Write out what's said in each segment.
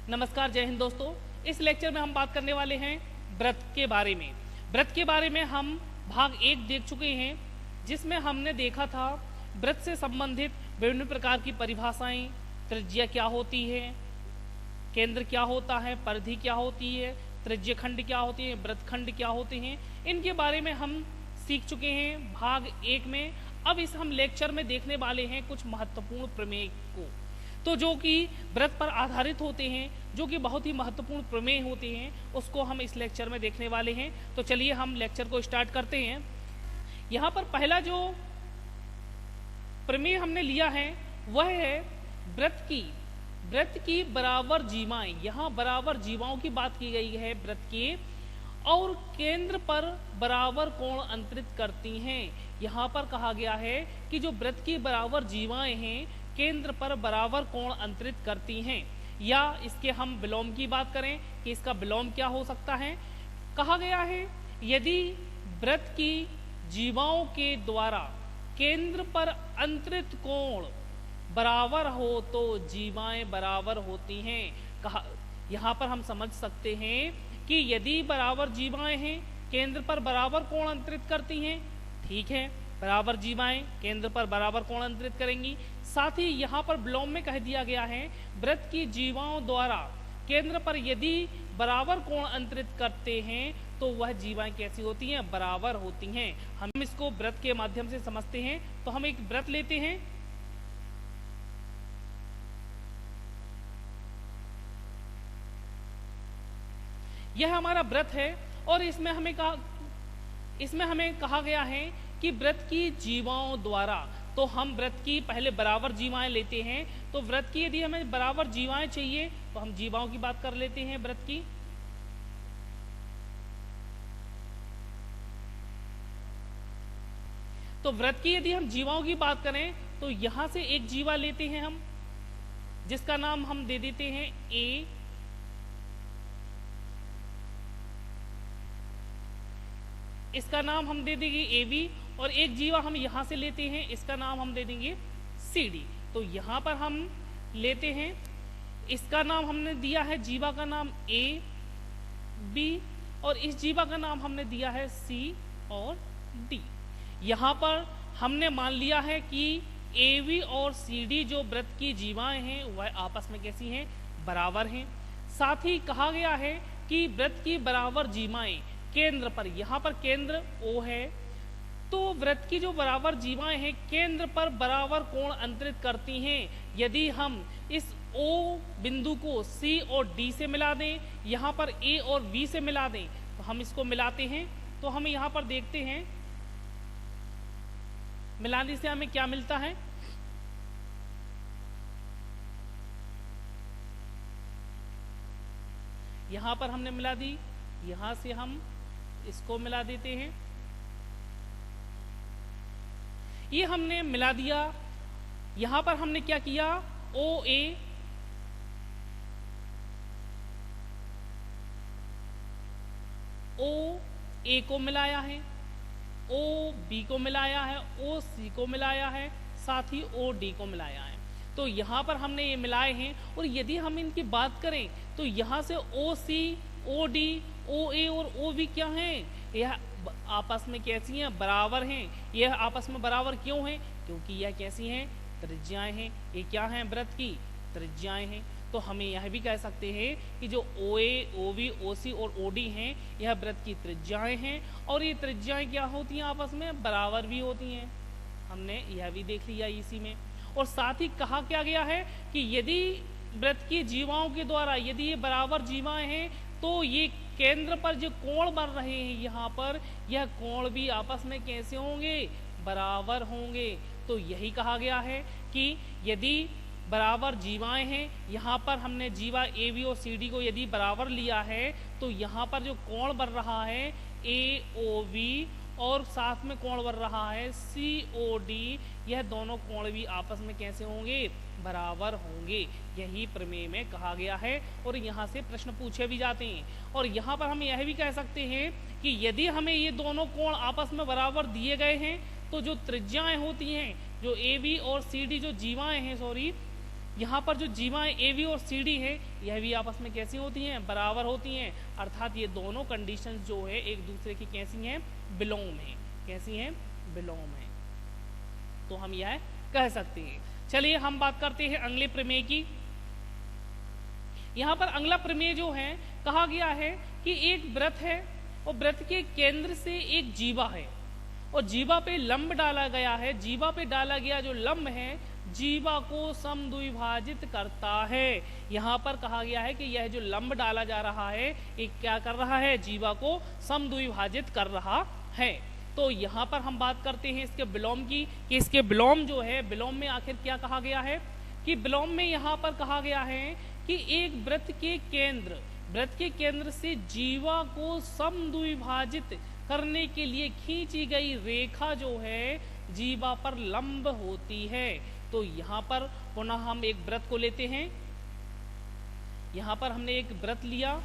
नमस्कार, जय हिंद दोस्तों। इस लेक्चर में हम बात करने वाले हैं व्रत के बारे में। व्रत के बारे में हम भाग 1 देख चुके हैं, जिसमें हमने देखा था व्रत से संबंधित विभिन्न प्रकार की परिभाषाएं, त्रिज्या क्या होती है, केंद्र क्या होता है, परिधि क्या होती है, त्रिज्य खंड क्या होती है, व्रत खंड क्या होते हैं, इनके बारे में हम सीख चुके हैं भाग 1 में। अब इस हम लेक्चर में देखने वाले हैं कुछ महत्वपूर्ण प्रमेय को, तो जो कि व्रत पर आधारित होते हैं, जो कि बहुत ही महत्वपूर्ण प्रमेय होते हैं, उसको हम इस लेक्चर में देखने वाले हैं। तो चलिए हम लेक्चर को स्टार्ट करते हैं। यहाँ पर पहला जो प्रमेय हमने लिया है वह है व्रत की बराबर जीवाएं। यहाँ बराबर जीवाओं की बात की गई है व्रत के, और केंद्र पर बराबर कोण अंतरित करती हैं। यहाँ पर कहा गया है कि जो व्रत की बराबर जीवाएं हैं केंद्र पर बराबर कोण अंतरित करती हैं। या इसके हम विलोम की बात करें कि इसका विलोम क्या हो सकता है, कहा गया है यदि व्रत की जीवाओं के द्वारा केंद्र पर अंतरित कोण बराबर हो तो जीवाएं बराबर होती हैं। कहा यहाँ पर हम समझ सकते हैं कि यदि बराबर जीवाएं हैं केंद्र पर बराबर कोण अंतरित करती हैं, ठीक है, बराबर जीवाएं केंद्र पर बराबर कोण अंतरित करेंगी। साथ ही यहाँ पर विलोम में कह दिया गया है व्रत की जीवाओं द्वारा केंद्र पर यदि बराबर कोण अंतरित करते हैं तो वह जीवाएं कैसी होती हैं, बराबर होती हैं। हम इसको व्रत के माध्यम से समझते हैं। तो हम एक व्रत लेते हैं, यह हमारा व्रत है, और इसमें हमें कहा गया है कि व्रत की जीवाओं द्वारा, तो हम व्रत की पहले बराबर जीवाएं लेते हैं। तो व्रत की यदि हमें बराबर जीवाएं चाहिए तो हम जीवाओं की बात कर लेते हैं व्रत की। तो व्रत की यदि हम जीवाओं की बात करें तो यहां से एक जीवा लेते हैं हम, जिसका नाम हम दे देते हैं ए, इसका नाम हम दे देंगे ए बी, और एक जीवा हम यहां से लेते हैं, इसका नाम हम दे देंगे सी डी। तो यहां पर हम लेते हैं, इसका नाम हमने दिया है जीवा का नाम ए बी, और इस जीवा का नाम हमने दिया है सी और डी। यहां पर हमने मान लिया है कि ए बी और सी डी जो व्रत की जीवाएं हैं वह आपस में कैसी हैं, बराबर हैं। साथ ही कहा गया है कि व्रत की बराबर जीवाएं केंद्र पर, यहाँ पर केंद्र O है, तो व्रत की जो बराबर जीवाएं हैं केंद्र पर बराबर कोण अंतरित करती हैं। यदि हम इस O बिंदु को C और D से मिला दें, यहाँ पर A और B से मिला दें, तो हम इसको मिलाते हैं, तो हम यहाँ पर देखते हैं मिलाने से हमें क्या मिलता है। यहाँ पर हमने मिला दी, यहाँ से हम इसको मिला देते हैं, ये हमने मिला दिया। यहां पर हमने क्या किया, ओ ए को मिलाया है, ओ बी को मिलाया है, ओ सी को मिलाया है, साथ ही ओ डी को मिलाया है। तो यहाँ पर हमने ये मिलाए हैं, और यदि हम इनकी बात करें तो यहाँ से ओ सी, ओ डी, ओ ए और ओ बी क्या हैं, यह आपस में कैसी हैं, बराबर हैं। यह आपस में बराबर क्यों हैं, क्योंकि यह कैसी हैं, त्रिज्याएं हैं। ये क्या हैं, व्रत की त्रिज्याएं हैं। तो हमें यह भी कह सकते हैं कि जो ओ ए, ओ बी, ओ सी और ओ डी हैं यह व्रत की त्रिज्याएं हैं, और ये त्रिज्याएं क्या होती हैं, आपस में बराबर भी होती हैं। हमने यह भी देख लिया इसी में। और साथ ही कहा क्या गया है कि यदि व्रत की जीवाओं के द्वारा यदि ये बराबर जीवाएं हैं तो ये केंद्र पर जो कोण बन रहे हैं यहाँ पर, यह कोण भी आपस में कैसे होंगे, बराबर होंगे। तो यही कहा गया है कि यदि बराबर जीवाएं हैं, यहाँ पर हमने जीवा ए बी और सी डी को यदि बराबर लिया है तो यहाँ पर जो कोण बन रहा है ए ओ बी, और साथ में कोण बन रहा है सी ओ डी, यह दोनों कोण भी आपस में कैसे होंगे, बराबर होंगे। यही प्रमेय में कहा गया है, और यहाँ से प्रश्न पूछे भी जाते हैं। और यहाँ पर हम यह भी कह सकते हैं कि यदि हमें ये दोनों कोण आपस में बराबर दिए गए हैं तो जो त्रिज्याएं होती हैं, जो ए बी और सी डी जो जीवाएं हैं, यहाँ पर जो जीवाएं AB और CD है यह भी आपस में कैसी होती हैं, बराबर होती हैं, अर्थात ये दोनों कंडीशंस जो है एक दूसरे की कैसी हैं, विलोम है। कैसी हैं, विलोम है। तो हम यह कह सकते हैं। चलिए हम बात करते हैं अगले प्रमेय की। यहाँ पर अगला प्रमेय जो है, कहा गया है कि एक वृत्त है और वृत्त के केंद्र से एक जीवा है और जीवा पे लंब डाला गया है। जीवा पे डाला गया जो लंब है जीवा को समद्विभाजित करता है। यहाँ पर कहा गया है कि यह जो लंब डाला जा रहा है ये क्या कर रहा है, जीवा को समद्विभाजित कर रहा है। तो यहाँ पर हम बात करते हैं इसके विलोम की, कि इसके विलोम जो है, विलोम में आखिर क्या कहा गया है, कि विलोम में यहाँ पर कहा गया है कि एक वृत्त के केंद्र से जीवा को समद्विभाजित करने के लिए खींची गई रेखा जो है जीवा पर लंब होती है। तो यहाँ पर पुनः हम एक वृत्त को लेते हैं। यहाँ पर हमने एक वृत्त लिया,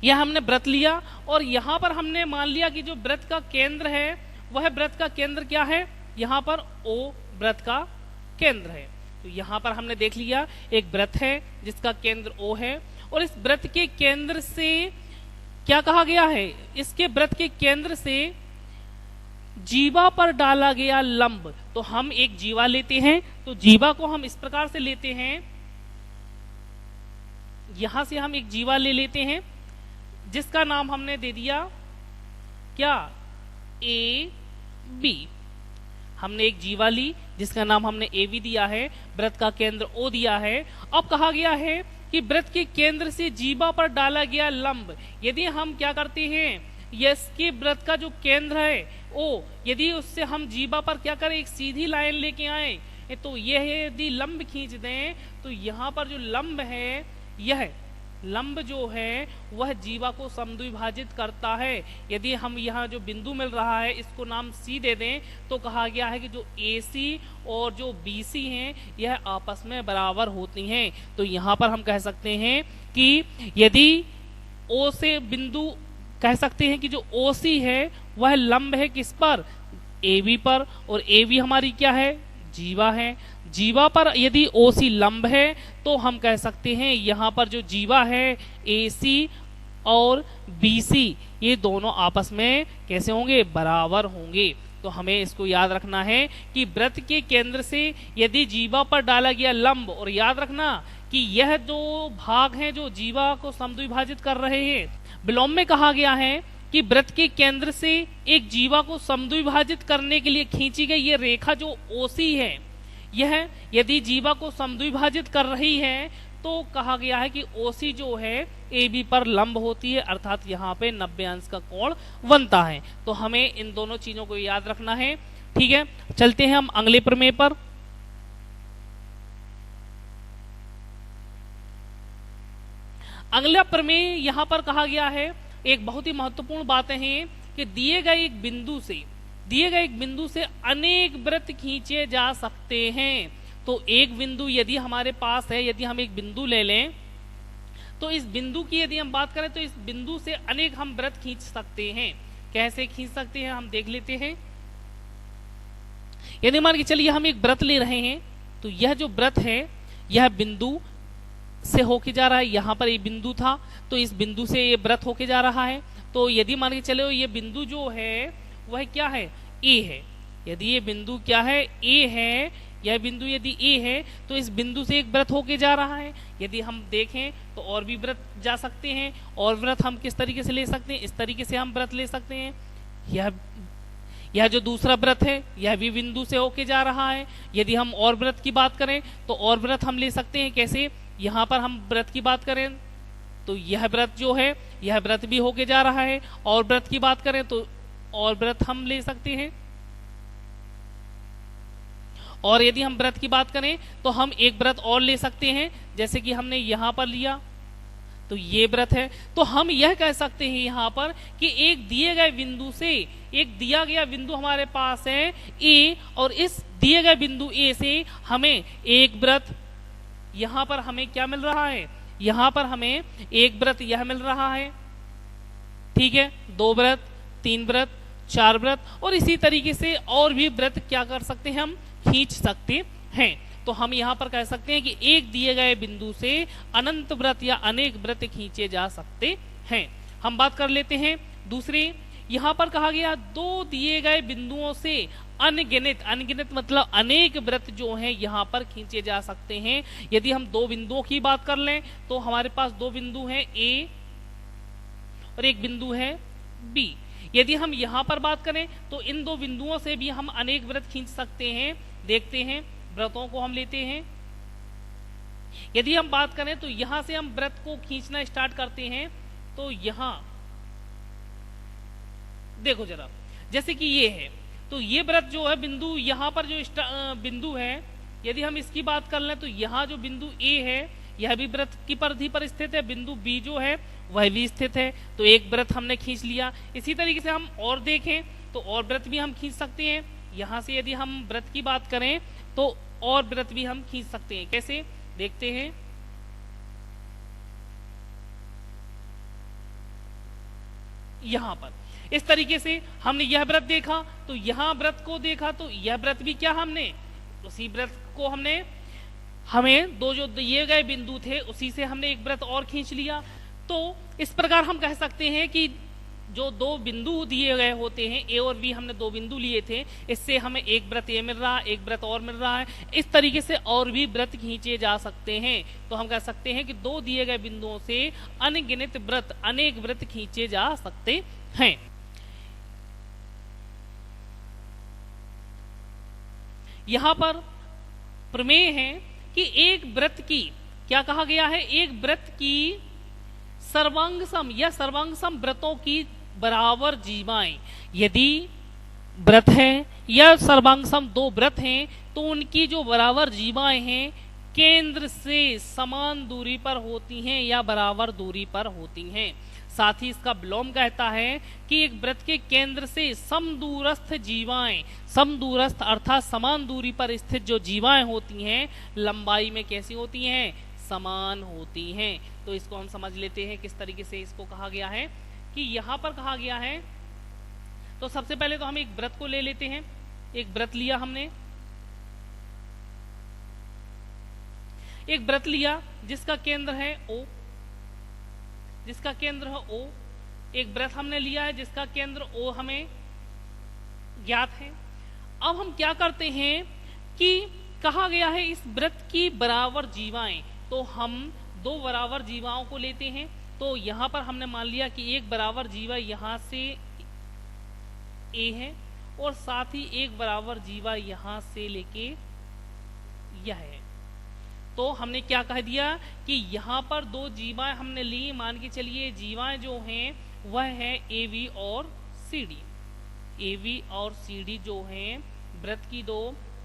यह हमने वृत्त लिया और यहाँ पर हमने मान लिया कि जो वृत्त का केंद्र है वह वृत्त का केंद्र क्या है, यहाँ पर O वृत्त का केंद्र है। तो यहाँ पर हमने देख लिया एक वृत्त है जिसका केंद्र O है और इस वृत्त के केंद्र से क्या कहा गया है, इसके वृत्त के केंद्र से जीवा पर डाला गया लंब। तो हम एक जीवा लेते हैं, तो जीवा को हम इस प्रकार से लेते हैं, यहां से हम एक जीवा ले लेते हैं जिसका नाम हमने दे दिया क्या, AB। हमने एक जीवा ली जिसका नाम हमने AB दिया है, वृत्त का केंद्र O दिया है। अब कहा गया है कि वृत्त के केंद्र से जीवा पर डाला गया लंब, यदि हम क्या करते हैं, इसके वृत्त का जो केंद्र है O, यदि उससे हम जीवा पर क्या करें, एक सीधी लाइन लेके आए, तो यह यदि लंब खींच दें तो यहाँ पर जो लंब है, यह लंब जो है वह जीवा को समद्विभाजित करता है। यदि हम यहाँ जो बिंदु मिल रहा है इसको नाम C दे दें तो कहा गया है कि जो AC और जो BC हैं यह आपस में बराबर होती हैं। तो यहाँ पर हम कह सकते हैं कि यदि O से बिंदु, कह सकते हैं कि जो OC है वह लंब है किस पर, AB पर, और AB हमारी क्या है, जीवा है। जीवा पर यदि OC लंब है तो हम कह सकते हैं यहाँ पर जो जीवा है AC और BC ये दोनों आपस में कैसे होंगे, बराबर होंगे। तो हमें इसको याद रखना है कि वृत्त के केंद्र से यदि जीवा पर डाला गया लंब, और याद रखना कि यह दो भाग हैं जो जीवा को समद्विभाजित कर रहे हैं। विलोम में कहा गया है कि वृत्त के केंद्र से एक जीवा को समद्विभाजित करने के लिए खींची गई ये रेखा जो OC है, यह यदि जीवा को समद्विभाजित कर रही है तो कहा गया है कि OC जो है AB पर लंब होती है, अर्थात यहाँ पे 90 अंश का कोण बनता है। तो हमें इन दोनों चीजों को याद रखना है। ठीक है, चलते हैं हम अगले प्रमेय पर। अगला प्रमेय यहाँ पर कहा गया है, एक बहुत ही महत्वपूर्ण बातें हैं कि दिए गए एक बिंदु से अनेक वृत्त खींचे जा सकते हैं। तो एक बिंदु यदि हमारे पास है, यदि हम एक बिंदु ले लें तो इस बिंदु की यदि हम बात करें तो इस बिंदु से अनेक हम वृत्त खींच सकते हैं। कैसे खींच सकते हैं हम देख लेते हैं। यदि मान के चलिए हम एक वृत्त ले रहे हैं तो यह जो वृत्त है यह बिंदु से होके जा रहा है, यहाँ पर ये बिंदु था तो इस बिंदु से ये वृत्त होके जा रहा है। तो यदि मान के चलो ये बिंदु जो है वह क्या है, A है। यदि ये बिंदु क्या है, A है, यह बिंदु यदि A है तो इस बिंदु से एक वृत्त होके जा रहा है। यदि हम देखें तो और भी वृत्त जा सकते हैं, और वृत्त हम किस तरीके से ले सकते हैं, इस तरीके से हम वृत्त ले सकते हैं। यह जो दूसरा वृत्त है यह भी बिंदु से होके जा रहा है। यदि हम और वृत्त की बात करें तो और वृत्त हम ले सकते हैं। कैसे, यहाँ पर हम वृत्त की बात करें तो यह वृत्त जो है यह वृत्त भी होके जा रहा है, और वृत्त की बात करें तो और वृत्त हम ले सकते हैं। और यदि हम वृत्त की बात करें तो हम एक वृत्त और ले सकते हैं, जैसे कि हमने यहां पर लिया तो ये वृत्त है। तो हम यह कह सकते हैं यहां पर कि एक दिए गए बिंदु से, एक दिया गया बिंदु हमारे पास है A, और इस दिए गए बिंदु A से हमें एक वृत्त, यहां पर हमें क्या मिल रहा है, यहां पर हमें एक वृत्त यह मिल रहा है। ठीक है, 2 वृत्त, 3 वृत्त, 4 व्रत, और इसी तरीके से और भी व्रत क्या कर सकते हैं, हम खींच सकते हैं। तो हम यहाँ पर कह सकते हैं कि एक दिए गए बिंदु से अनंत व्रत या अनेक व्रत खींचे जा सकते हैं। हम बात कर लेते हैं दूसरे, यहाँ पर कहा गया 2 दिए गए बिंदुओं से अनगिनत, अनगिनत मतलब अनेक व्रत जो हैं यहाँ पर खींचे जा सकते हैं। यदि हम 2 बिंदुओं की बात कर लें तो हमारे पास 2 बिंदु हैं ए और एक बिंदु है बी। यदि हम यहाँ पर बात करें तो इन 2 बिंदुओं से भी हम अनेक व्रत खींच सकते हैं। देखते हैं, व्रतों को हम लेते हैं। यदि हम बात करें तो यहां से हम व्रत को खींचना स्टार्ट करते हैं। तो यहां देखो जरा, जैसे कि ये है, तो ये व्रत जो है बिंदु यहाँ पर जो बिंदु है, यदि हम इसकी बात कर लें तो यहाँ जो बिंदु ए है यह भी व्रत की परिधि पर स्थित है, बिंदु बी जो है वह भी स्थित है, तो एक व्रत हमने खींच लिया। इसी तरीके से हम और देखें तो और व्रत भी हम खींच सकते हैं। यहाँ से यदि हम व्रत की बात करें तो और व्रत भी हम खींच सकते हैं। कैसे, देखते हैं। यहाँ पर इस तरीके से हमने यह व्रत देखा, तो यहाँ व्रत को देखा, तो यह व्रत भी क्या हमने उसी व्रत को हमने हमें 2 जो दिए गए बिंदु थे उसी से हमने एक व्रत और खींच लिया। तो इस प्रकार हम कह सकते हैं कि जो 2 बिंदु दिए गए होते हैं, ए और बी हमने 2 बिंदु लिए थे, इससे हमें एक व्रत ये मिल रहा है, एक व्रत और मिल रहा है। इस तरीके से और भी व्रत खींचे जा सकते हैं। तो हम कह सकते हैं कि 2 दिए गए बिंदुओं से अनगिनत व्रत, अनेक व्रत खींचे जा सकते हैं। यहां पर प्रमेय है कि एक व्रत की, क्या कहा गया है, एक व्रत की सर्वांग सम या सर्वांग सम व्रतों की बराबर जीवाएं, यदि व्रत है या सर्वांग सम 2 व्रत हैं तो उनकी जो बराबर जीवाएं हैं केंद्र से समान दूरी पर होती हैं या बराबर दूरी पर होती हैं। साथ ही इसका विलोम कहता है कि एक व्रत के केंद्र से समदूरस्थ जीवाएं, समदूरस्थ अर्थात समान दूरी पर स्थित जो जीवाएं होती हैं लंबाई में कैसी होती हैं, समान होती हैं। तो इसको हम समझ लेते हैं किस तरीके से इसको कहा गया है। कि यहां पर कहा गया है, तो सबसे पहले तो हम एक व्रत को ले लेते हैं। एक व्रत लिया हमने, एक व्रत लिया जिसका केंद्र है O, जिसका केंद्र है O। एक व्रत हमने लिया है जिसका केंद्र O हमें ज्ञात है। अब हम क्या करते हैं कि कहा गया है इस व्रत की बराबर जीवाएं, तो हम 2 बराबर जीवाओं को लेते हैं। तो यहां पर हमने मान लिया कि एक बराबर जीवा यहां से ए है और साथ ही एक बराबर जीवा यहां से लेके यह है। तो हमने क्या कह दिया कि यहां पर 2 जीवाएं हमने ली, मान के चलिए जीवाएं जो हैं वह है ए बी और सी डी। ए बी और सी डी जो हैं व्रत की 2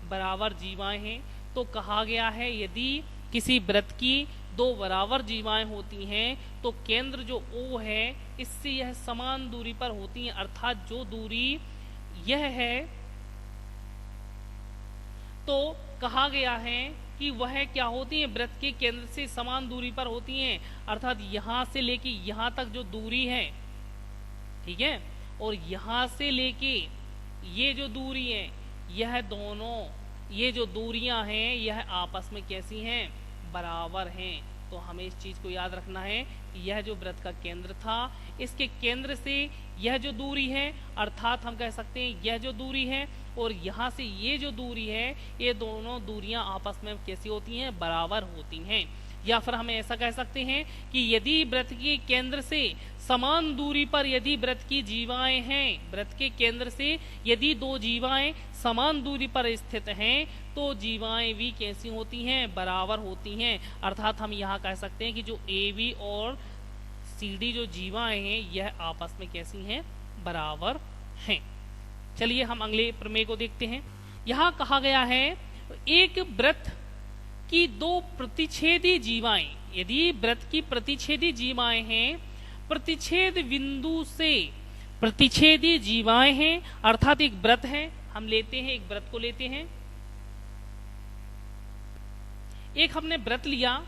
बराबर जीवाएं हैं। तो कहा गया है यदि किसी व्रत की 2 बराबर जीवाएं होती हैं तो केंद्र जो O है इससे यह समान दूरी पर होती हैं, अर्थात जो दूरी यह है तो कहा गया है कि वह क्या होती है, व्रत के केंद्र से समान दूरी पर होती हैं, अर्थात यहां से लेके यहां तक जो दूरी है, ठीक है, और यहां से लेके ये जो दूरी है यह दोनों ये जो दूरियां हैं यह आपस में कैसी हैं, बराबर हैं। तो हमें इस चीज को याद रखना है कि यह जो व्रत का केंद्र था इसके केंद्र से यह जो दूरी है, अर्थात हम कह सकते हैं यह जो दूरी है और यहाँ से ये जो दूरी है, ये दोनों दूरियां आपस में कैसी होती हैं, बराबर होती हैं। या फिर हम ऐसा कह सकते हैं कि यदि व्रत के केंद्र से समान दूरी पर यदि व्रत की जीवाएं हैं, व्रत के केंद्र से यदि 2 जीवाएं समान दूरी पर स्थित हैं तो जीवाएं भी कैसी होती हैं, बराबर होती हैं। अर्थात हम यहाँ कह सकते हैं कि जो ए बी और सी डी जो जीवाएं हैं यह आपस में कैसी हैं, बराबर हैं। चलिए हम अगले प्रमेय को देखते हैं। यहाँ कहा गया है एक व्रत की 2 प्रतिच्छेदी जीवाएं, यदि व्रत की प्रतिच्छेदी जीवाएं हैं, प्रतिच्छेद बिंदु से प्रतिच्छेदी जीवाएं हैं, अर्थात एक व्रत है, हम लेते हैं एक व्रत को लेते हैं। एक हमने व्रत लिया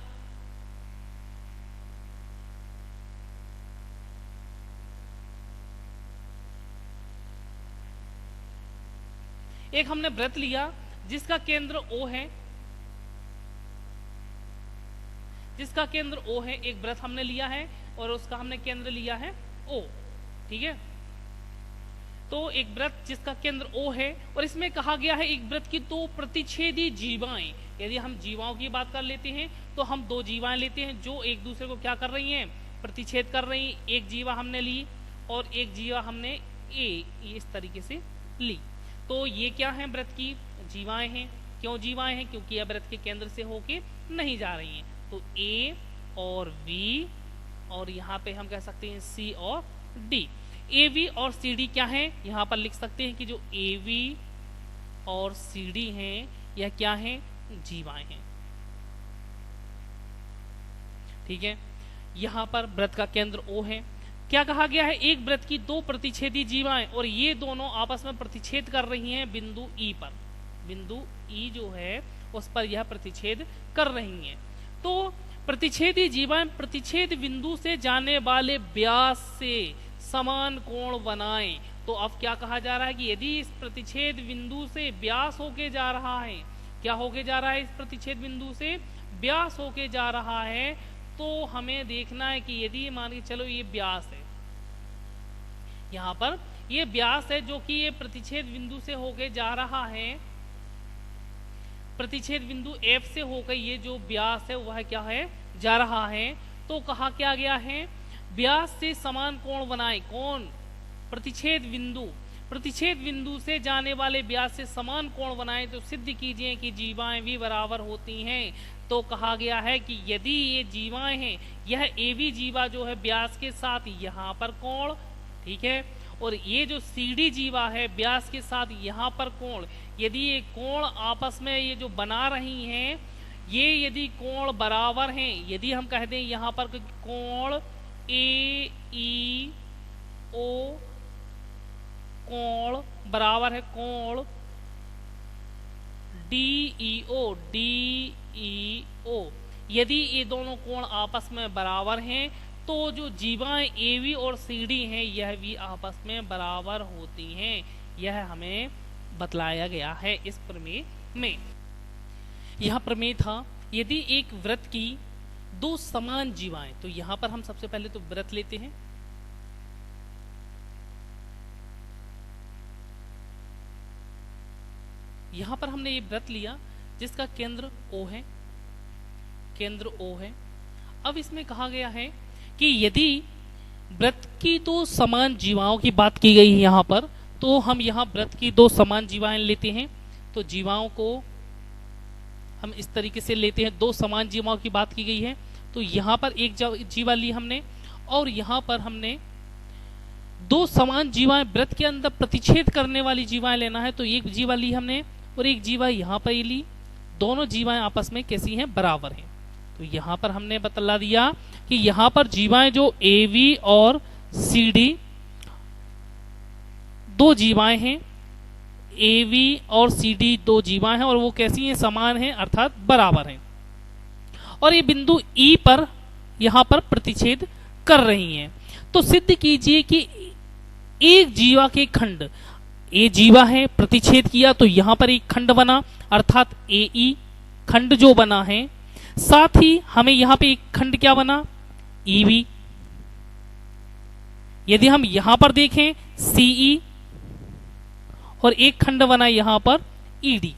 एक हमने व्रत लिया जिसका केंद्र ओ है, जिसका केंद्र ओ है, एक व्रत हमने लिया है और उसका हमने केंद्र लिया है ओ, ठीक है। तो एक व्रत जिसका केंद्र ओ है और इसमें कहा गया है एक व्रत की दो प्रतिच्छेदी जीवाएं। यदि हम जीवाओं की बात कर लेते हैं तो हम दो जीवाएं लेते हैं जो एक दूसरे को क्या कर रही हैं, प्रतिच्छेद कर रही हैं। एक जीवा हमने ली और एक जीवा हमने इस तरीके से ली। तो ये क्या है, व्रत की जीवाएं हैं। क्यों जीवाएं हैं? क्योंकि यह व्रत के केंद्र से होके नहीं जा रही हैं। तो ए और वी और यहाँ पे हम कह सकते हैं सी और डी। ए वी और सी डी क्या है, यहाँ पर लिख सकते हैं कि जो ए वी और सी डी हैं यह क्या है, जीवाएं हैं, ठीक है। यहाँ पर व्रत का केंद्र ओ है। क्या कहा गया है, एक व्रत की दो प्रतिच्छेदी जीवाएं और ये दोनों आपस में प्रतिच्छेद कर रही हैं बिंदु ई पर। बिंदु ई जो है उस पर यह प्रतिच्छेद कर रही हैं। तो प्रतिच्छेदी जीवाएं प्रतिच्छेद बिंदु से जाने वाले व्यास से समान कोण बनाएं। तो अब क्या कहा जा रहा है कि यदि इस प्रतिच्छेद बिंदु से व्यास होके जा रहा है, क्या होके जा रहा है, इस प्रतिच्छेद बिंदु से व्यास होके जा रहा है, तो हमें देखना है कि यदि मान के चलो ये व्यास है, यहाँ पर ये व्यास है जो कि ये प्रतिच्छेद बिंदु से होके जा रहा है, प्रतिच्छेद बिंदु F से होकर ये जो व्यास है वह क्या है, जा रहा है। तो कहा क्या गया है, व्यास से समान कोण बनाए। कौन? प्रतिच्छेद बिंदु। प्रतिच्छेद बिंदु से जाने वाले व्यास से समान कोण बनाए तो सिद्ध कीजिए कि जीवाएं भी बराबर होती हैं। तो कहा गया है कि यदि ये जीवाएं हैं, यह ए बी जीवा जो है व्यास के साथ यहाँ पर कोण, ठीक है, और ये जो सी डी जीवा है व्यास के साथ यहाँ पर कोण, यदि ये कोण आपस में ये जो बना रही हैं, ये यदि कोण बराबर हैं, यदि हम कह दें यहाँ पर कोण ए ई ओ कोण बराबर है कोण डी ई ओ, यदि ये दोनों कोण आपस में बराबर हैं तो जो जीवाएं ए वी और सी डी हैं यह भी आपस में बराबर होती हैं। यह हमें बतलाया गया है इस प्रमेय में। यह प्रमेय था यदि एक व्रत की दो समान जीवाएं, तो यहां पर हम सबसे पहले तो व्रत लेते हैं। यहां पर हमने ये व्रत लिया जिसका केंद्र O है, केंद्र O है। अब इसमें कहा गया है कि यदि व्रत की दो समान जीवाओं की बात की गई है यहाँ पर, तो हम यहाँ व्रत की दो समान जीवाएं लेते हैं। तो जीवाओं को हम इस तरीके से लेते हैं, दो समान जीवाओं की बात की गई है। तो यहाँ पर एक जीवा ली हमने और यहाँ पर हमने दो समान जीवाएं व्रत के अंदर प्रतिच्छेद करने वाली जीवाएं लेना है। तो एक जीवा ली हमने और एक जीवा यहाँ पर ली, दोनों जीवाएं आपस में कैसी हैं, बराबर हैं। तो यहाँ पर हमने बतला दिया कि यहाँ पर जीवाएं जो ए वी और सी डी दो जीवाएं हैं, ए वी और सी डी दो जीवाएं हैं और वो कैसी हैं, समान हैं अर्थात बराबर हैं। और ये बिंदु ई पर यहाँ पर प्रतिच्छेद कर रही हैं। तो सिद्ध कीजिए कि एक जीवा के खंड, ए जीवा है प्रतिच्छेद किया तो यहाँ पर एक खंड बना अर्थात ए ई खंड जो बना है, साथ ही हमें यहाँ पे एक खंड क्या बना, ई वी। यदि हम यहाँ पर देखें सीई और एक खंड बना यहाँ पर ईडी।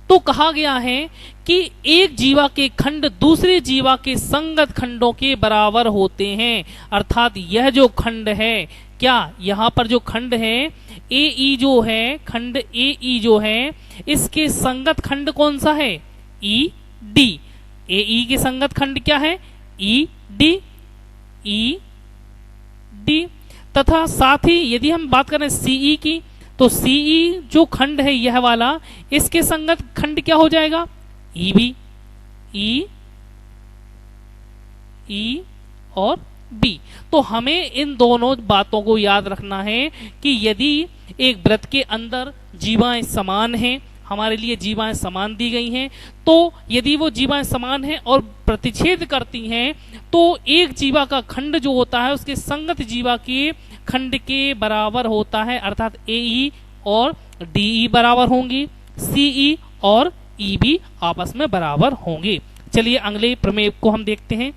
तो कहा गया है कि एक जीवा के खंड दूसरे जीवा के संगत खंडों के बराबर होते हैं। अर्थात यह जो खंड है, क्या यहाँ पर जो खंड है ए ई जो है, खंड ए ई जो है, इसके संगत खंड कौन सा है, ई डी। ए ई के संगत खंड क्या है, ई डी, ई डी। तथा साथ ही यदि हम बात करें सीई की, तो सीई जो खंड है यह वाला, इसके संगत खंड क्या हो जाएगा, ई बी, ई और बी। तो हमें इन दोनों बातों को याद रखना है कि यदि एक व्रत के अंदर जीवाएं समान हैं, हमारे लिए जीवाएं समान दी गई हैं, तो यदि वो जीवाएं समान हैं और प्रतिच्छेद करती हैं तो एक जीवा का खंड जो होता है उसके संगत जीवा के खंड के बराबर होता है। अर्थात ए ई और DE बराबर होंगी, CE और E भी आपस में बराबर होंगे। चलिए अगले प्रमेय को हम देखते हैं।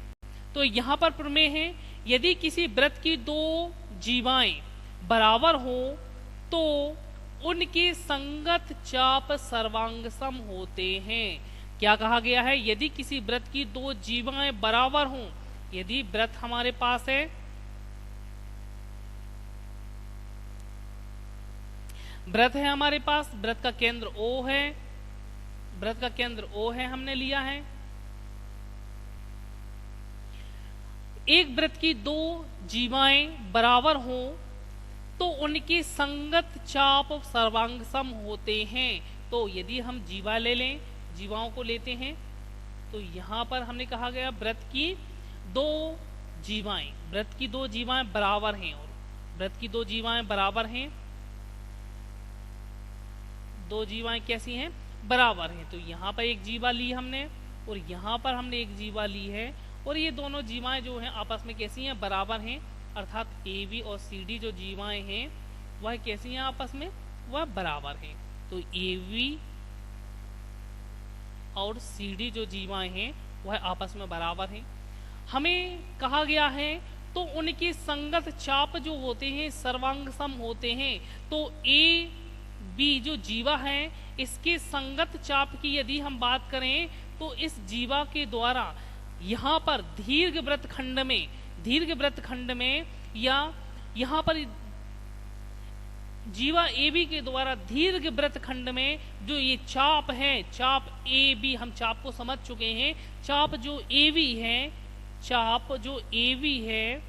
तो यहाँ पर प्रमेय है, यदि किसी वृत्त की दो जीवाएं बराबर हो तो उनके संगत चाप सर्वांगसम होते हैं। क्या कहा गया है? यदि किसी वृत्त की दो जीवाएं बराबर हों, यदि वृत्त हमारे पास है, वृत्त है हमारे पास, वृत्त का केंद्र O है, वृत्त का केंद्र O है, हमने लिया है। एक वृत्त की दो जीवाएं बराबर हों तो उनके संगत चाप सर्वांगसम होते हैं। तो यदि हम जीवा ले लें, जीवाओं को लेते हैं, तो यहां पर हमने कहा गया वृत्त की दो जीवाएं, वृत्त की दो जीवाएं बराबर हैं, और वृत्त की दो जीवाएं बराबर हैं, दो जीवाएं कैसी हैं? बराबर हैं। तो यहाँ पर एक जीवा ली हमने और यहाँ पर हमने एक जीवा ली है, और ये दोनों जीवाएं जो हैं आपस में कैसी हैं? बराबर हैं। अर्थात AB और CD जो जीवाएं हैं वह कैसी हैं आपस में? वह बराबर हैं। तो AB और CD जो जीवाएं हैं वह आपस में बराबर हैं। हमें कहा गया है तो उनके संगत चाप जो होते हैं सर्वांगसम होते हैं। तो AB जो जीवा है इसके संगत चाप की यदि हम बात करें तो इस जीवा के द्वारा यहाँ पर दीर्घ वृत्तखंड में या यहाँ पर जीवा AB के द्वारा दीर्घ वृत्तखंड में जो ये चाप है, चाप AB, हम चाप को समझ चुके हैं। चाप जो AB है, चाप जो AB है,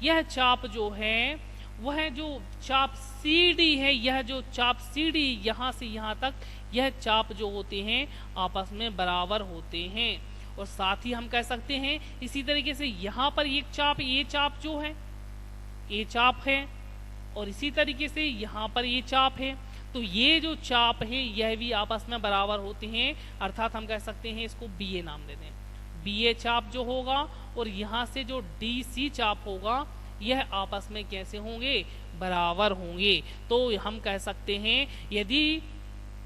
यह चाप जो है वह जो चाप CD है, यह जो चाप CD यहाँ से यहाँ तक, यह चाप जो होते हैं आपस में बराबर होते हैं। और साथ ही हम कह सकते हैं इसी तरीके से यहाँ पर एक चाप, ये चाप जो है ये चाप है, और इसी तरीके से यहाँ पर ये चाप है। तो ये जो चाप है यह भी आपस में बराबर होते हैं। अर्थात हम कह सकते हैं इसको BA नाम दे दें। BA चाप जो होगा और यहाँ से जो DC चाप होगा यह आपस में कैसे होंगे? बराबर होंगे। तो हम कह सकते हैं यदि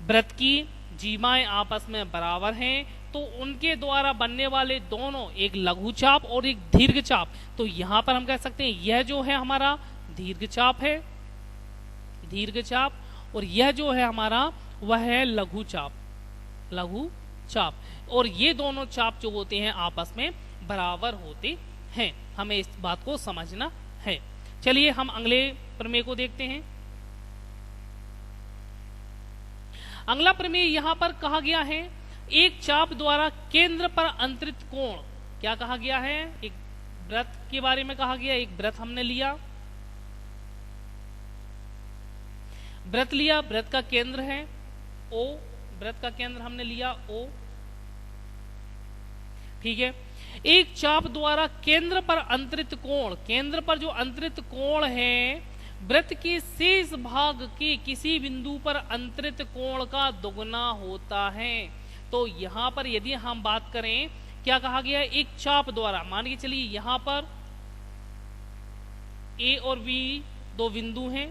वृत्त की जीवाएं आपस में बराबर हैं तो उनके द्वारा बनने वाले दोनों, एक लघु चाप और एक दीर्घ चाप, तो यहाँ पर हम कह सकते हैं यह जो है हमारा दीर्घ चाप है, दीर्घ चाप, और यह जो है हमारा वह है लघु चाप, लघु चाप। और ये दोनों चाप जो होते हैं आपस में बराबर होते हैं। हमें इस बात को समझना है। चलिए हम अगले प्रमेय को देखते हैं। अगला प्रमेय यहाँ पर कहा गया है एक चाप द्वारा केंद्र पर अंतरित कोण। क्या कहा गया है? एक वृत्त के बारे में कहा गया। एक वृत्त हमने लिया, वृत्त लिया, वृत्त का केंद्र है O, वृत्त का केंद्र हमने लिया O, ठीक है। एक चाप द्वारा केंद्र पर अंतरित कोण, केंद्र पर जो अंतरित कोण है वृत्त के शेष भाग के किसी बिंदु पर अंतरित कोण का दुगना होता है। तो यहाँ पर यदि हम बात करें, क्या कहा गया है? एक चाप द्वारा, मान के चलिए यहाँ पर A और B दो बिंदु हैं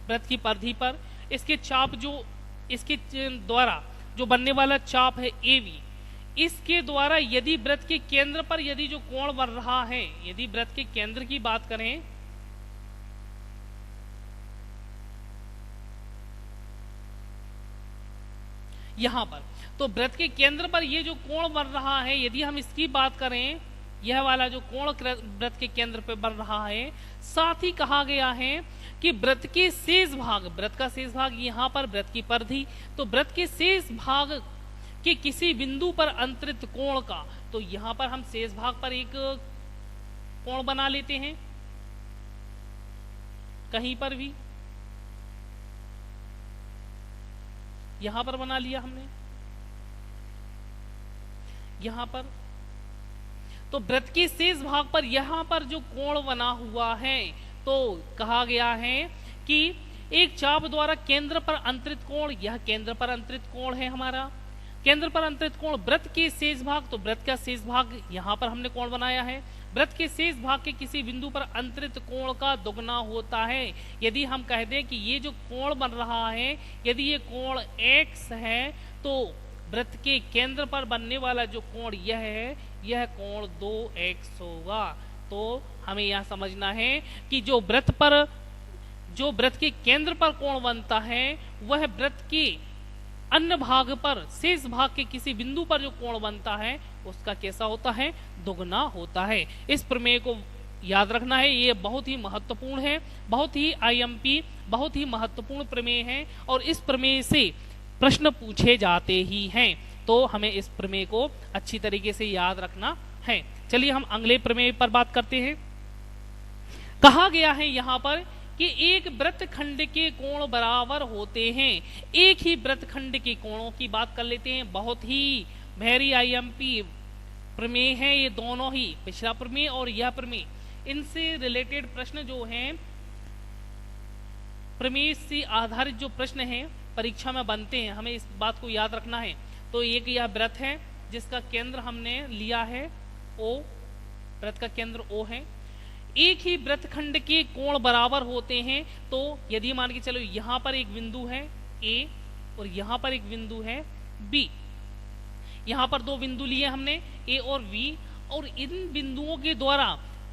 वृत्त की परिधि पर, इसके चाप जो, इसके द्वारा जो बनने वाला चाप है AB, इसके द्वारा यदि वृत्त के केंद्र पर यदि जो कोण बन रहा है, यदि वृत्त के केंद्र की बात करें, यहां पर, तो वृत्त के केंद्र पर ये जो कोण बन रहा है, यदि हम इसकी बात करें, यह वाला जो कोण वृत्त के केंद्र पर बन रहा है, साथ ही कहा गया है कि वृत्त के शेष भाग, वृत्त का शेष भाग यहाँ पर वृत्त की परिधि, तो वृत्त के शेष भाग के किसी बिंदु पर अंतरित कोण का, तो यहाँ पर हम शेष भाग पर एक कोण बना लेते हैं, कहीं पर भी, यहां पर बना लिया हमने, यहां पर। तो वृत्त के शेष भाग पर यहां पर जो कोण बना हुआ है, तो कहा गया है कि एक चाप द्वारा केंद्र पर अंतरित कोण, यह केंद्र पर अंतरित कोण है हमारा, केंद्र पर अंतरित कोण वृत्त के शेष भाग, तो वृत्त का शेष भाग यहाँ पर हमने कोण बनाया है। वृत्त के शेष भाग के किसी बिंदु पर अंतरित कोण का दुगना होता है। यदि हम कह दें कि ये जो कोण बन रहा है, यदि ये कोण x है, तो वृत्त के केंद्र पर बनने वाला जो कोण यह है, यह कोण 2x होगा। तो हमें यह समझना है कि जो वृत्त के केंद्र पर कोण बनता है, वह वृत्त के अन्य भाग पर, शेष भाग के किसी बिंदु पर जो कोण बनता है उसका कैसा होता है, दुगना होता है। इस प्रमेय को याद रखना है, ये बहुत ही महत्वपूर्ण है, बहुत ही आईएमपी, बहुत ही महत्वपूर्ण प्रमेय है और इस प्रमेय से प्रश्न पूछे जाते ही हैं। तो हमें इस प्रमेय को अच्छी तरीके से याद रखना है। चलिए हम अगले प्रमेय पर बात करते हैं। कहा गया है यहाँ पर कि एक वृत्तखंड के कोण बराबर होते हैं। एक ही वृत्तखंड के कोणों की बात कर लेते हैं। बहुत ही वेरी आईएमपी प्रमेय है ये दोनों ही, पिछला प्रमेय और यह प्रमेय। इनसे रिलेटेड प्रश्न जो हैं, प्रमेय से आधारित जो प्रश्न हैं परीक्षा में बनते हैं, हमें इस बात को याद रखना है। तो एक यह वृत्त है जिसका केंद्र हमने लिया है O, वृत्त का केंद्र O है। एक ही वृत्तखंड के कोण बराबर होते हैं। तो यदि मान के चलो यहाँ पर एक बिंदु है A और यहाँ पर एक बिंदु है B, यहाँ पर दो बिंदु लिए हमने A और B, और इन बिंदुओं के द्वारा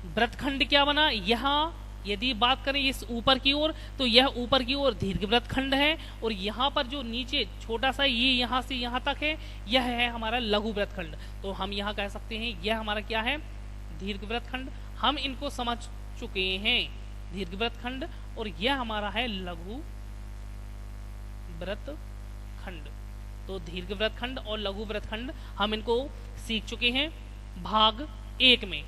वृत्तखंड क्या बना, यहाँ यदि बात करें इस ऊपर की ओर, तो यह ऊपर की ओर दीर्घवृत्तखंड है, और यहाँ पर जो नीचे छोटा सा ये यहाँ से यहाँ तक है, यह है हमारा लघु वृत्तखंड। तो हम यहाँ कह सकते हैं यह हमारा क्या है, दीर्घवृत्तखंड। हम इनको समझ चुके हैं, दीर्घवृत्तखंड, और यह हमारा है लघु वृत्तखंड। तो दीर्घवृत्तखंड और लघु वृत्तखंड हम इनको सीख चुके हैं भाग 1 में।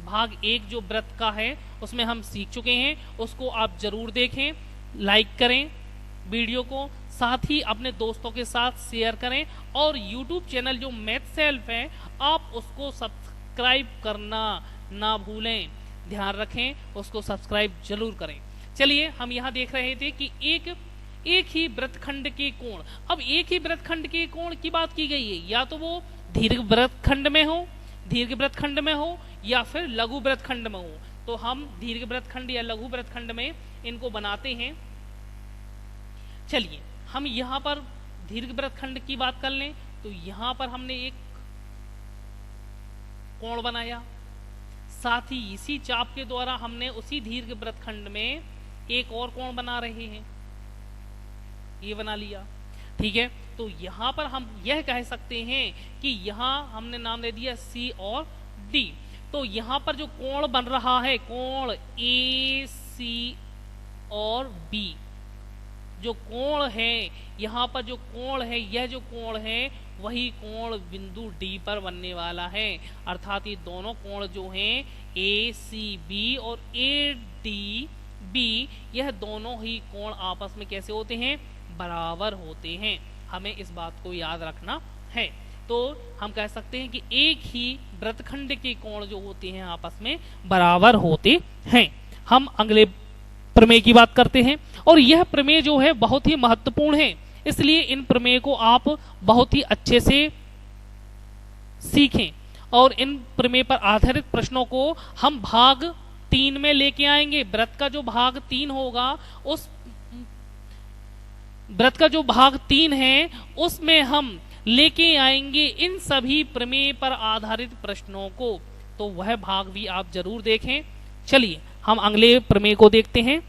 भाग 1 जो वृत्त का है उसमें हम सीख चुके हैं, उसको आप जरूर देखें, लाइक करें वीडियो को, साथ ही अपने दोस्तों के साथ शेयर करें, और YouTube चैनल जो मैथ सेल्फ है आप उसको सब्सक्राइब करना ना भूलें, ध्यान रखें, उसको सब्सक्राइब जरूर करें। चलिए हम यहाँ देख रहे थे कि एक ही वृत्तखंड के कोण, अब एक ही वृत्तखंड के कोण की बात की गई है, या तो वो दीर्घवृत्तखंड में हो या फिर लघु वृत्तखंड में हो। तो हम दीर्घवृत्तखंड या लघु वृत्तखंड में इनको बनाते हैं। चलिए हम यहाँ पर दीर्घवृत्तखंड की बात कर लें। तो यहाँ पर हमने एक कोण बनाया, साथ ही इसी चाप के द्वारा हमने उसी दीर्घवृत्तखंड में एक और कोण बना रहे हैं, ये बना लिया, ठीक है। तो यहाँ पर हम यह कह सकते हैं कि यहाँ हमने नाम दे दिया C और D। तो यहाँ पर जो कोण बन रहा है, कोण AC और B, जो कोण है यहाँ पर, जो कोण है, यह जो कोण है वही कोण बिंदु D पर बनने वाला है। अर्थात ये दोनों कोण जो हैं ACB और ADB, यह दोनों ही कोण आपस में कैसे होते हैं, बराबर होते हैं। हमें इस बात को याद रखना है। तो हम कह सकते हैं कि एक ही वृत्तखंड के कोण जो होते हैं आपस में बराबर होते हैं। हम अगले प्रमेय की बात करते हैं, और यह प्रमेय जो है बहुत ही महत्वपूर्ण है, इसलिए इन प्रमेय को आप बहुत ही अच्छे से सीखें, और इन प्रमेय पर आधारित प्रश्नों को हम भाग 3 में लेके आएंगे। वृत्त का जो भाग 3 होगा, उस वृत्त का जो भाग 3 है उसमें हम लेके आएंगे इन सभी प्रमेय पर आधारित प्रश्नों को। तो वह भाग भी आप जरूर देखें। चलिए हम अगले प्रमेय को देखते हैं।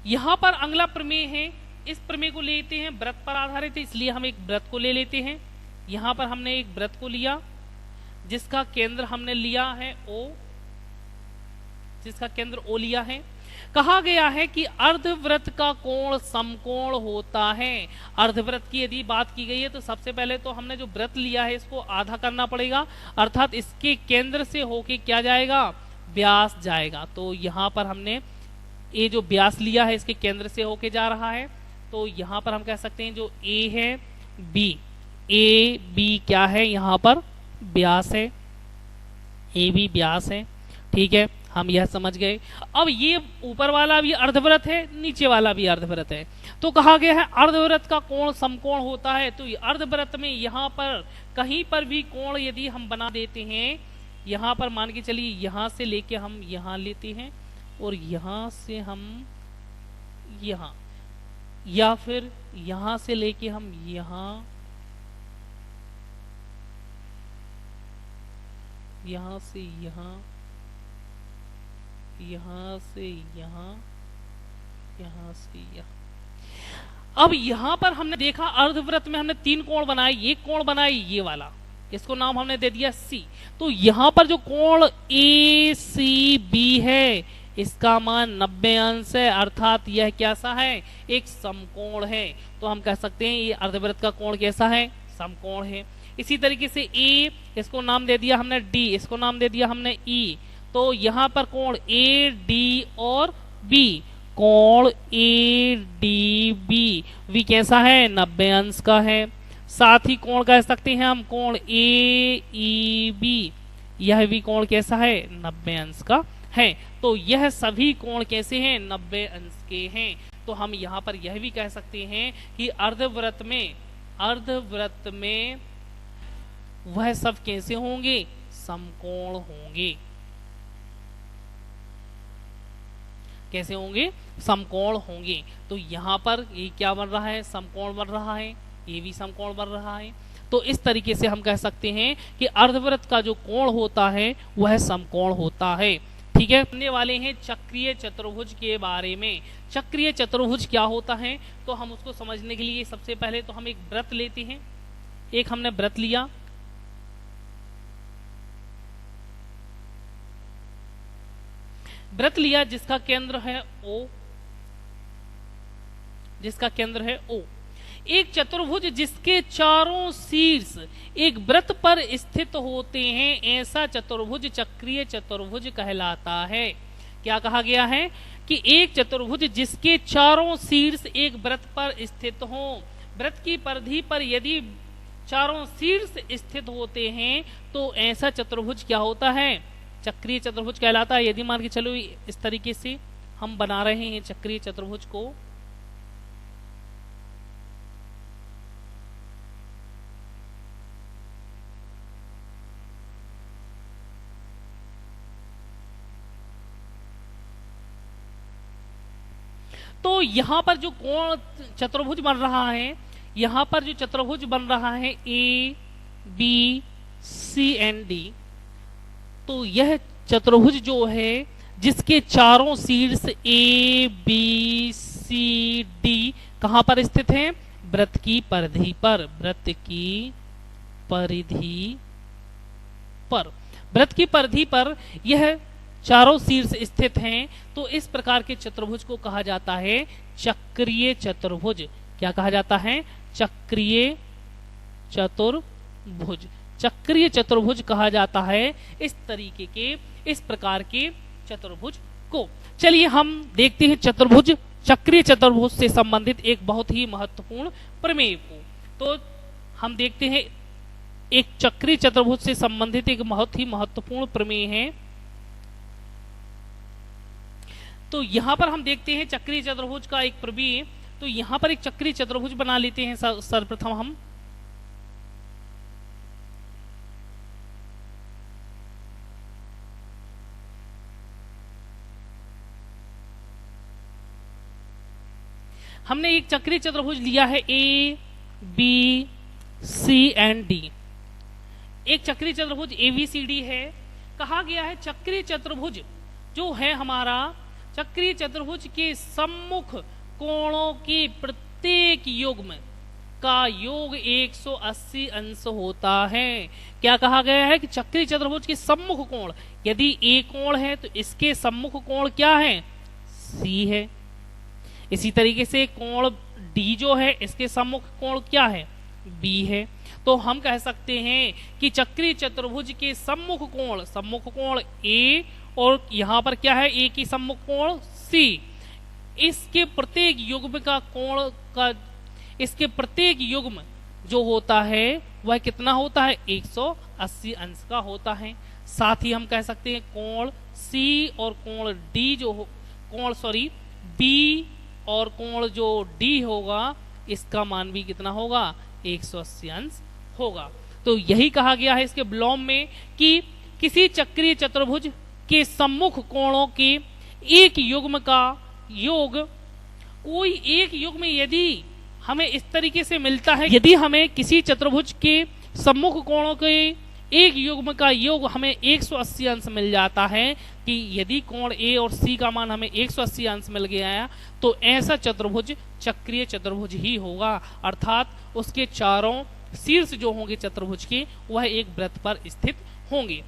यहां पर अगला प्रमेय है, इस प्रमेय को लेते हैं, वृत्त पर आधारित है, इसलिए हम एक वृत्त को ले लेते हैं। यहां पर हमने एक वृत्त को लिया जिसका केंद्र हमने लिया है O, जिसका केंद्र O लिया है। कहा गया है कि अर्धवृत्त का कोण समकोण होता है। अर्धवृत्त की यदि बात की गई है तो सबसे पहले तो हमने जो वृत्त लिया है इसको आधा करना पड़ेगा, अर्थात इसके केंद्र से होके क्या जाएगा, व्यास जाएगा। तो यहाँ पर हमने ये जो व्यास लिया है इसके केंद्र से होके जा रहा है। तो यहाँ पर हम कह सकते हैं जो A है B क्या है, यहाँ पर व्यास है, AB व्यास है, ठीक है। हम यह समझ गए। अब ये ऊपर वाला भी अर्धवृत्त है, नीचे वाला भी अर्धवृत्त है, तो कहा गया है अर्धवृत्त का कोण समकोण होता है। तो अर्धवृत्त में यहाँ पर कहीं पर भी कोण यदि हम बना देते हैं, यहाँ पर मान के चलिए यहाँ से लेके हम यहाँ लेते हैं और यहाँ से हम यहाँ, या फिर यहाँ से लेके हम यहाँ, यहाँ से यहाँ, यहाँ से यहाँ, यहाँ से यहाँ। अब यहाँ पर हमने देखा अर्धवृत्त में हमने 3 कोण बनाए, ये कोण बनाए ये वाला, इसको नाम हमने दे दिया C। तो यहाँ पर जो कोण ACB है इसका मान 90 अंश है, अर्थात यह कैसा है, एक समकोण है। तो हम कह सकते हैं ये अर्धवृत्त का कोण कैसा है, समकोण है। इसी तरीके से A, इसको नाम दे दिया हमने D, इसको नाम दे दिया हमने E। तो यहाँ पर कोण AD और B, कोण ADB भी कैसा है, 90 अंश का है। साथ ही कोण कह सकते हैं हम कोण AEB, यह भी कोण कैसा है, 90 अंश का है। तो यह सभी कोण कैसे हैं, 90 अंश के हैं। तो हम यहाँ पर यह भी कह सकते हैं कि अर्धवृत्त में वह सब कैसे होंगे, समकोण होंगे। कैसे होंगे, समकोण होंगे। तो यहाँ पर ये क्या बन रहा है, समकोण बन रहा है, ये भी समकोण बन रहा है। तो इस तरीके से हम कह सकते हैं कि अर्धवृत्त का जो कोण होता है वह समकोण होता है। ठीक है, सुनने वाले हैं चक्रीय चतुर्भुज के बारे में। चक्रीय चतुर्भुज क्या होता है, तो हम उसको समझने के लिए सबसे पहले तो हम एक वृत्त लेते हैं। एक हमने वृत्त लिया, जिसका केंद्र है O, जिसका केंद्र है O। एक चतुर्भुज जिसके चारों शीर्ष एक वृत्त पर स्थित होते हैं, ऐसा चतुर्भुज चक्रीय चतुर्भुज कहलाता है। क्या कहा गया है कि एक चतुर्भुज जिसके चारों शीर्ष एक वृत्त पर स्थित हो, वृत्त की परिधि पर यदि चारों शीर्ष स्थित होते हैं तो ऐसा चतुर्भुज क्या होता है, चक्रीय चतुर्भुज कहलाता है। यदि मान के चलो इस तरीके से हम बना रहे हैं चक्रीय चतुर्भुज को, तो यहाँ पर जो कोण चतुर्भुज बन रहा है, यहाँ पर जो चतुर्भुज बन रहा है A, B, C and D, तो यह चतुर्भुज जो है जिसके चारों शीर्ष A, B, C, D कहाँ पर स्थित हैं, वृत्त की परिधि पर, वृत्त की परिधि पर, वृत्त की परिधि पर यह चारों शीर्ष स्थित हैं। तो इस प्रकार के चतुर्भुज को कहा जाता है चक्रीय चतुर्भुज। क्या कहा जाता है, चक्रीय चतुर्भुज। चक्रीय चतुर्भुज कहा जाता है इस तरीके के, इस प्रकार के चतुर्भुज को। चलिए हम देखते हैं चतुर्भुज, चक्रीय चतुर्भुज से संबंधित एक बहुत ही महत्वपूर्ण प्रमेय को। तो हम देखते हैं एक चक्रीय चतुर्भुज से संबंधित एक बहुत ही महत्वपूर्ण प्रमेय है। तो यहाँ पर हम देखते हैं चक्रीय चतुर्भुज का एक प्रमेय। तो यहाँ पर एक चक्रीय चतुर्भुज बना लेते हैं सर्वप्रथम हम। हमने एक चक्रीय चतुर्भुज लिया है A, B, C and D। एक चक्रीय चतुर्भुज ABCD है। कहा गया है चक्रीय चतुर्भुज जो है हमारा, चक्रीय चतुर्भुज के सम्मुख कोणों के प्रत्येक युग्म का योग 180 अंश होता है। क्या कहा गया है कि चक्रीय चतुर्भुज के सम्मुख कोण, यदि A कोण है तो इसके सम्मुख कोण क्या है, C है। इसी तरीके से कोण D जो है इसके सम्मुख कोण क्या है, B है। तो हम कह सकते हैं कि चक्रीय चतुर्भुज के सम्मुख कोण A और यहाँ पर क्या है, A की सम्मुख कोण C, इसके प्रत्येक युग्म का कोण का, इसके प्रत्येक युग्म जो होता है वह कितना होता है, 180 अंश का होता है। साथ ही हम कह सकते हैं कोण सी और कोण डी जो बी और कोण जो डी होगा इसका मान भी कितना होगा 180 अंश होगा। तो यही कहा गया है इसके विलोम में कि किसी चक्रीय चतुर्भुज के सम्मुख कोणों के एक युग्म का योग, कोई एक युग्म यदि हमें इस तरीके से मिलता है, यदि हमें किसी चतुर्भुज के सम्मुख कोणों के एक युग्म का योग हमें 180 अंश मिल जाता है, कि यदि कोण ए और सी का मान हमें 180 अंश मिल गया है तो ऐसा चतुर्भुज चक्रीय चतुर्भुज ही होगा, अर्थात उसके चारों शीर्ष जो होंगे चतुर्भुज के वह एक वृत्त पर स्थित होंगे।